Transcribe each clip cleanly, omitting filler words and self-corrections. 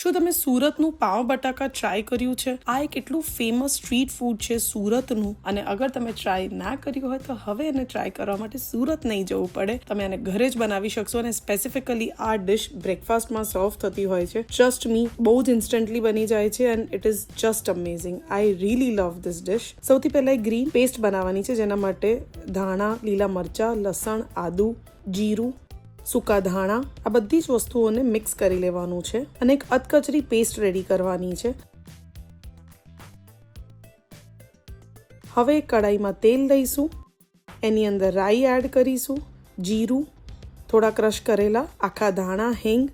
શું તમે સુરતનું પાવ બટાકા ટ્રાય કર્યું છે? આ એક એટલું ફેમસ સ્ટ્રીટ ફૂડ છે સુરતનું, અને અગર તમે ટ્રાય ના કર્યું હોય તો હવે એને ટ્રાય કરવા માટે સુરત નહીં જવું પડે. તમે એને ઘરે જ બનાવી શકશો, અને સ્પેસિફિકલી આ ડિશ બ્રેકફાસ્ટમાં સર્વ થતી હોય છે. ટ્રસ્ટ મી, બહુ જ ઇન્સ્ટન્ટલી બની જાય છે and it is just amazing. I really love this dish. સૌથી પહેલા એક ગ્રીન પેસ્ટ બનાવવાની છે, જેના માટે ધાણા, લીલા મરચાં, લસણ, આદુ, જીરું, સૂકા ધાણા, આ બધી જ વસ્તુઓને મિક્સ કરી લેવાનું છે અને એક અધકચરી પેસ્ટ રેડી કરવાની છે. હવે એક કડાઈમાં તેલ લઈશું, એની અંદર રાઈ એડ કરીશું, જીરું, થોડા ક્રશ કરેલા આખા ધાણા, હિંગ,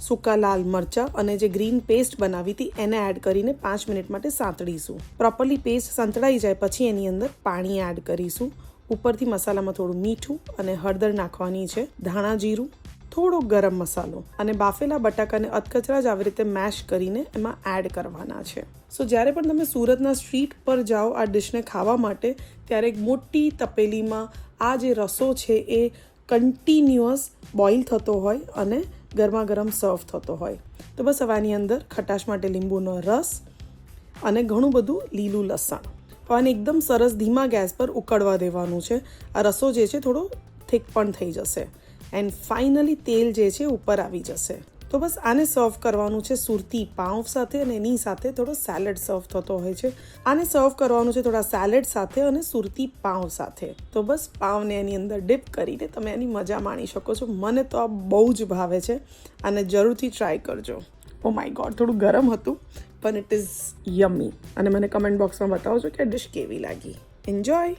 સૂકા લાલ મરચાં અને જે ગ્રીન પેસ્ટ બનાવી હતી એને એડ કરીને 5 મિનિટ માટે સાંતળીશું. પ્રોપરલી પેસ્ટ સંતળાઈ જાય પછી એની અંદર પાણી એડ કરીશું. ઉપરથી મસાલામાં થોડું મીઠું અને હળદર નાખવાની છે, ધાણા જીરું, થોડો ગરમ મસાલો અને બાફેલા બટાકાને અધકચરા જ આવી રીતે મેશ કરીને એમાં એડ કરવાના છે. સો જ્યારે પણ તમે સુરતના સ્ટ્રીટ પર જાઓ આ ડિશને ખાવા માટે, ત્યારે એક મોટી તપેલીમાં આ જે રસો છે એ કન્ટિન્યુઅસ બોઇલ થતો હોય અને ગરમા ગરમ સર્વ થતો હોય. તો બસ હવે આની અંદર ખટાશ માટે લીંબુનો રસ અને ઘણું બધું લીલું લસણ, આને એકદમ સરસ ધીમા ગેસ પર ઉકળવા દેવાનું છે. આ રસો જે છે થોડો થીક પણ થઈ જશે એન્ડ ફાઇનલી તેલ જે છે ઉપર આવી જશે. તો બસ આને સર્વ કરવાનું છે સુરતી પાઉં સાથે, અને એની સાથે થોડો સેલેડ સર્વ થતો હોય છે. આને સર્વ કરવાનું છે થોડા સેલેડ સાથે અને સુરતી પાઉં સાથે. તો બસ પાઉંને એની અંદર ડિપ કરીને તમે એની મજા માણી શકો છો. મને તો આ બહુ જ ભાવે છે, આને જરૂરથી ટ્રાય કરજો. ઓ માય ગોડ, થોડું ગરમ હતું પણ ઇટ ઇઝ યમી. અને મને કમેન્ટ બોક્સમાં બતાવજો કે આ ડિશ કેવી લાગી. એન્જોય.